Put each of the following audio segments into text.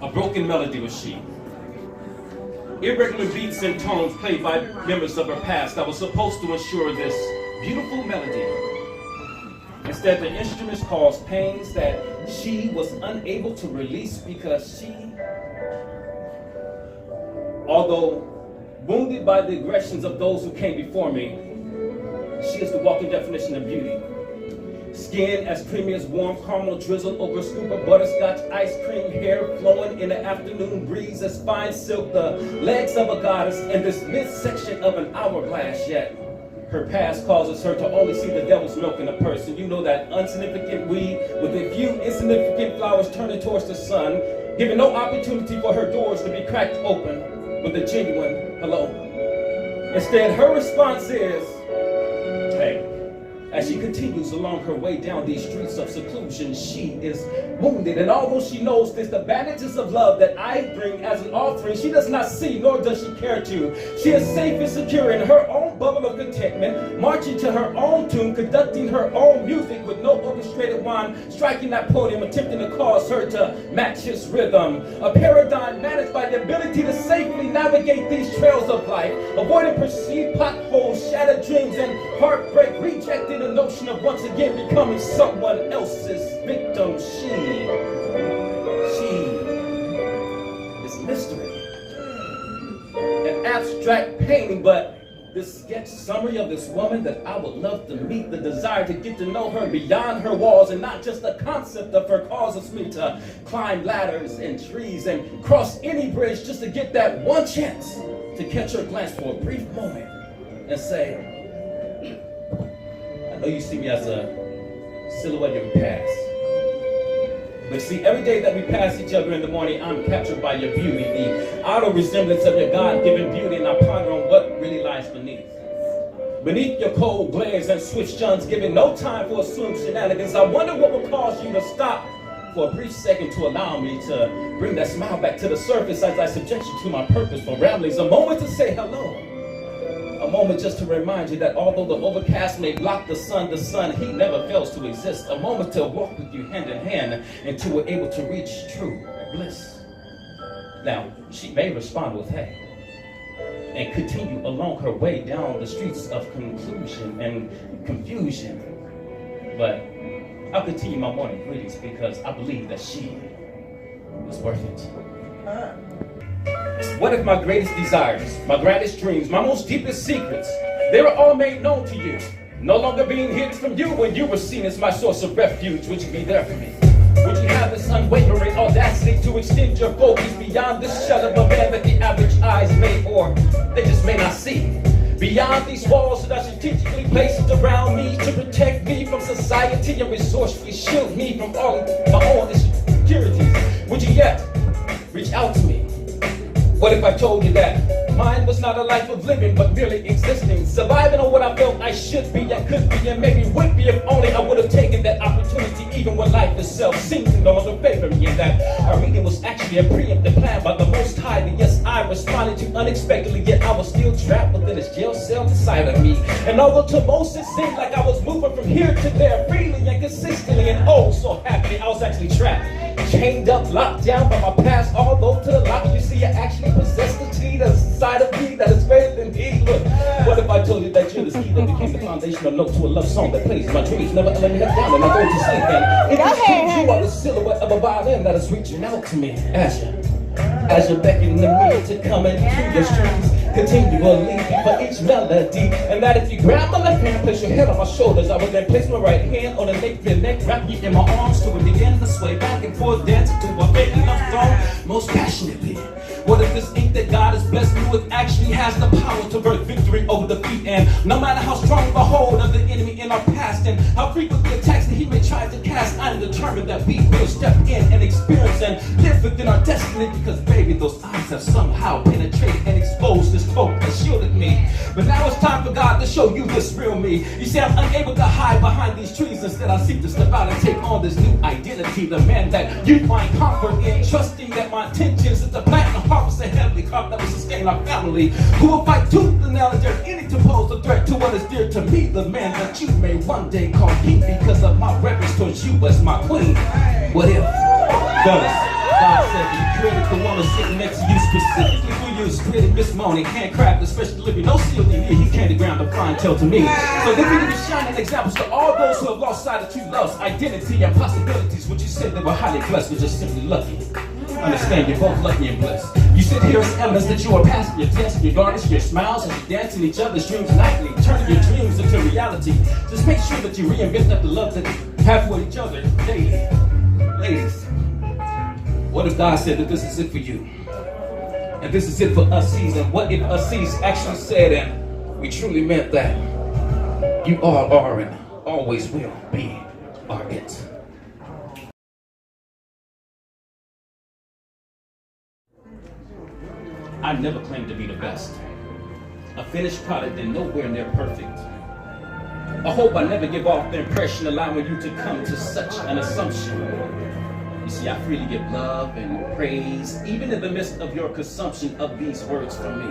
A broken melody was she. Irregular beats and tones played by members of her past that was supposed to ensure this beautiful melody. Instead, the instruments caused pains that she was unable to release because she, although wounded by the aggressions of those who came before me, she is the walking definition of beauty. Skin as creamy as warm caramel drizzled over a scoop of butterscotch ice cream, hair flowing in the afternoon breeze as fine silk, the legs of a goddess in this midsection of an hourglass. Yet her past causes her to only see the devil's milk in a person. You know, that insignificant weed with a few insignificant flowers turning towards the sun, giving no opportunity for her doors to be cracked open with a genuine hello. Instead, her response is, hey. As she continues along her way down these streets of seclusion, she is wounded. And although she knows this, the bandages of love that I bring as an offering, she does not see, nor does she care to. She is safe and secure in her own bubble of contentment, marching to her own tune, conducting her own music with no orchestrated wand, striking that podium, attempting to cause her to match his rhythm. A paradigm managed by the ability to safely navigate these trails of life, avoiding perceived potholes, shattered dreams, and heartbreak, rejecting the notion of once again becoming someone else's victim. She is mystery, an abstract painting, but this sketch summary of this woman that I would love to meet, the desire to get to know her beyond her walls, and not just the concept of her causes me to climb ladders and trees and cross any bridge just to get that one chance to catch her glance for a brief moment and say, I know you see me as a silhouette of your past. But see, every day that we pass each other in the morning, I'm captured by your beauty, the outer resemblance of your God-given beauty, and I ponder on what really lies beneath. Beneath your cold glares and switch guns, giving no time for assumed shenanigans, I wonder what will cause you to stop for a brief second to allow me to bring that smile back to the surface as I subject you to my purposeful ramblings. A moment to say hello. A moment just to remind you that although the overcast may block the sun, he never fails to exist. A moment to walk with you hand in hand until we're able to reach true bliss. Now, she may respond with hey, and continue along her way down the streets of conclusion and confusion. But I'll continue my morning greetings because I believe that she is worth it. What if my greatest desires, my grandest dreams, my most deepest secrets, they were all made known to you, no longer being hidden from you when you were seen as my source of refuge? Would you be there for me? Would you have this unwavering audacity to extend your focus beyond the shell of a man that the average eyes may or they just may not see? Beyond these walls that are strategically placed around me to protect me from society and resourcefully shield me from all of my own insecurities. Would you yet reach out to me? What if I told you that mine was not a life of living, but merely existing, surviving on what I felt I should be, I could be, and maybe would be if only I would have taken that opportunity, even when life itself seemed to no longer favor me, and that our meeting was actually a preemptive plan by the Most High. And yes, I responded to unexpectedly, yet I was still trapped within this jail cell inside of me. And although to most it seemed like I was moving from here to there freely and consistently, and oh so happily, I was actually trapped. Chained up, locked down by my past, although to the lock, you see, I actually possess the key that's inside of me that is greater than he. Look, what if I told you that you're the key that became the foundational note to a love song that plays in my dreams, never let me head down and I go to sleep. And it is true, you are the silhouette of a violin that is reaching out to me as you're beckoning me to come into your strings continually for each melody. And that if you grab my left hand, place your head on my shoulders, I will then place my right hand on the nape of your neck, wrap you in my arms till we begin to sway back and forth, dancing to our favorite love song most passionately. What if this ink that God has blessed me with actually has the power to birth victory over defeat? And no matter how strong the hold of the enemy in our past and how frequent the attacks that he may try to cast, I am determined that we will step in and experience and live within our destiny, because baby, those eyes have somehow penetrated and exposed this cloak that shielded me. But now it's time for God to show you this real me. You see, I'm unable to hide behind these trees. Instead, I seek to step out and take on this new identity, the man that you find comfort in, trusting that my intentions is to plant and harvest a heavenly crop that will sustain our family, who will fight tooth and nail if there's any to pose a threat to what is dear to me, the man that you may one day call king because of my reverence towards you as my queen. What if, fellas, God said You created the woman sitting next to you specifically for you. Created Miss Monet, handcrafted, special delivery. No COD here, he came to ground the clientele to me. So they be shining examples to all those who have lost sight of true love's identity and possibilities. What you said they were highly blessed was just simply lucky. Understand, you're both lucky and blessed. You sit here as evidence that you are passing your tests, your garnish, your smiles, as you dance in each other's dreams nightly, turning your dreams into reality. Just make sure that you reinvent that the love that you have for each other daily. Ladies, what if God said that this is it for you? And this is it for us season? What if us seas actually said and we truly meant that you all are and always will be our it? I never claimed to be the best. A finished product and nowhere near perfect. I hope I never give off the impression allowing you to come to such an assumption. You see, I freely give love and praise, even in the midst of your consumption of these words from me.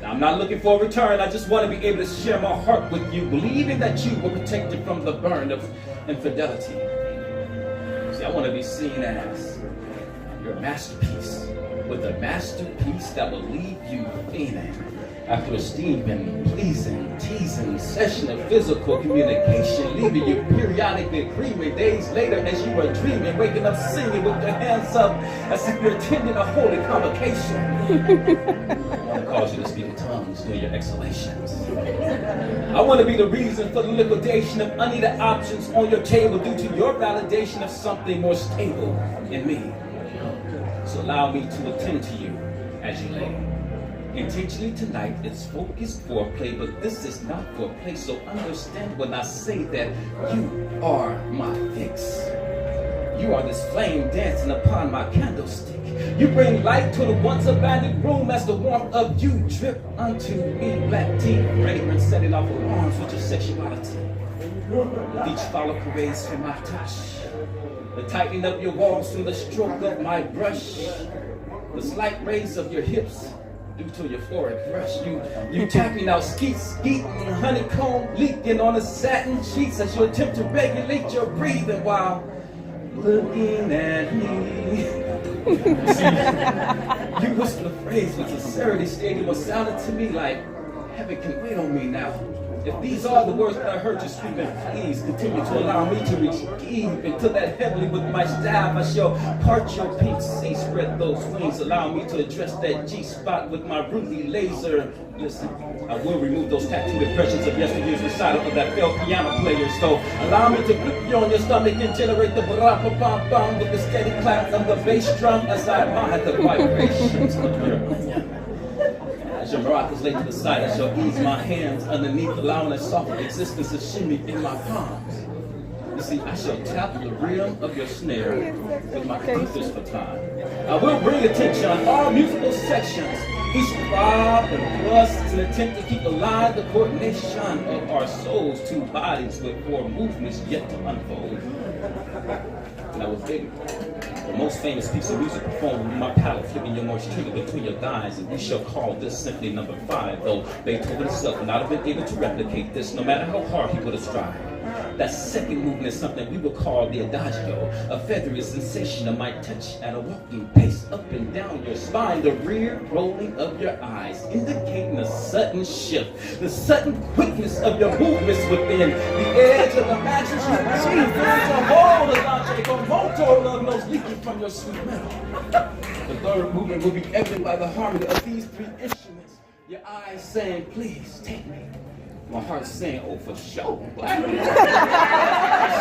Now, I'm not looking for a return. I just want to be able to share my heart with you, believing that you were protected from the burn of infidelity. See, I want to be seen as your masterpiece, with a masterpiece that will leave you fiending after a steaming, pleasing, teasing session of physical communication, leaving you periodically creaming days later as you are dreaming, waking up singing with your hands up as if you're attending a holy convocation. I want to cause you to speak in tongues during your exhalations. I want to be the reason for the liquidation of unneeded options on your table due to your validation of something more stable in me. So allow me to attend to you as you lay. Intentionally tonight, it's focused foreplay, but this is not foreplay. So understand when I say that you are my fix. You are this flame dancing upon my candlestick. You bring light to the once abandoned room as the warmth of you drip unto me. Black tea fragrance setting off alarms with your sexuality. With each follow parades from my touch. The tightening of your walls from the stroke of my brush. The slight raise of your hips due to your florid brush. You tapping out skeeting, honeycomb leaking on the satin sheets as you attempt to regulate your breathing while looking at me. See, you whisper the phrase with sincerity, stating what sounded to me like heaven can wait on me now. If these are the words that I heard you speaking, please continue to allow me to reach deep into that heavenly with my staff. I shall part your pink sea, spread those wings, allow me to address that G-spot with my ruby laser. Listen, I will remove those tattooed impressions of yesteryear's recital of that failed piano player. So allow me to flip you on your stomach and generate the ba-ra-ba-bam-bam with the steady clap of the bass drum as I admire the vibrations of your onion. As your maracas lay to the side, I shall ease my hands underneath, allowing a soft existence to shimmy in my palms. You see, I shall tap the rim of your snare with my fingers for time. I will bring attention on all musical sections. Each throb and thrust in an attempt to keep alive the coordination of our souls, two bodies with four movements yet to unfold. And I was bigger. The most famous piece of music performed with my palate, flipping your moist trigger between your thighs, and we shall call this simply number 5, though Beethoven himself would not have been able to replicate this, no matter how hard he would have tried. That second movement is something we would call the adagio, a feathery sensation of my touch at a walking pace up and down your spine, the rear rolling of your eyes, indicating a sudden shift, the sudden quickness of your movements within the edge of the mattress. You to hold a logic or motor love notes leaking from your sweet metal. The third movement will be evident by the harmony of these 3 instruments. Your eyes saying, please take me. My heart's saying, oh, for sure.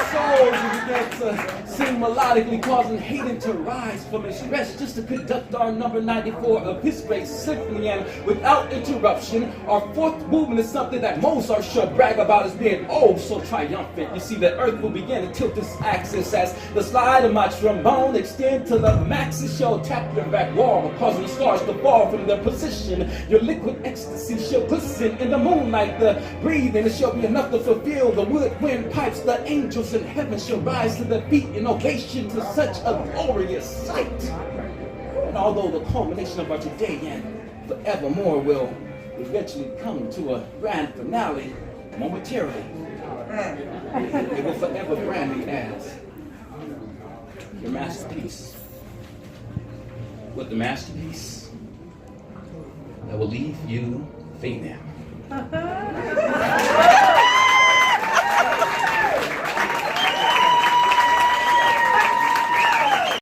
Souls began to sing melodically, causing Hayden to rise from his rest just to conduct our number 94 of his great symphony. And without interruption, our 4th movement is something that Mozart should brag about as being oh so triumphant. You see, the earth will begin to tilt its axis as the slide of my trombone extend to the max. It shall tap your back wall, causing the stars to fall from their position. Your liquid ecstasy shall glisten in the moonlight. The breathing, it shall be enough to fulfill the woodwind pipes. The angels in heaven shall rise to their feet in ovation to such a glorious sight. And although the culmination of our today and forevermore will eventually come to a grand finale momentarily, it will forever brand me as your masterpiece. with the masterpiece that will leave you female.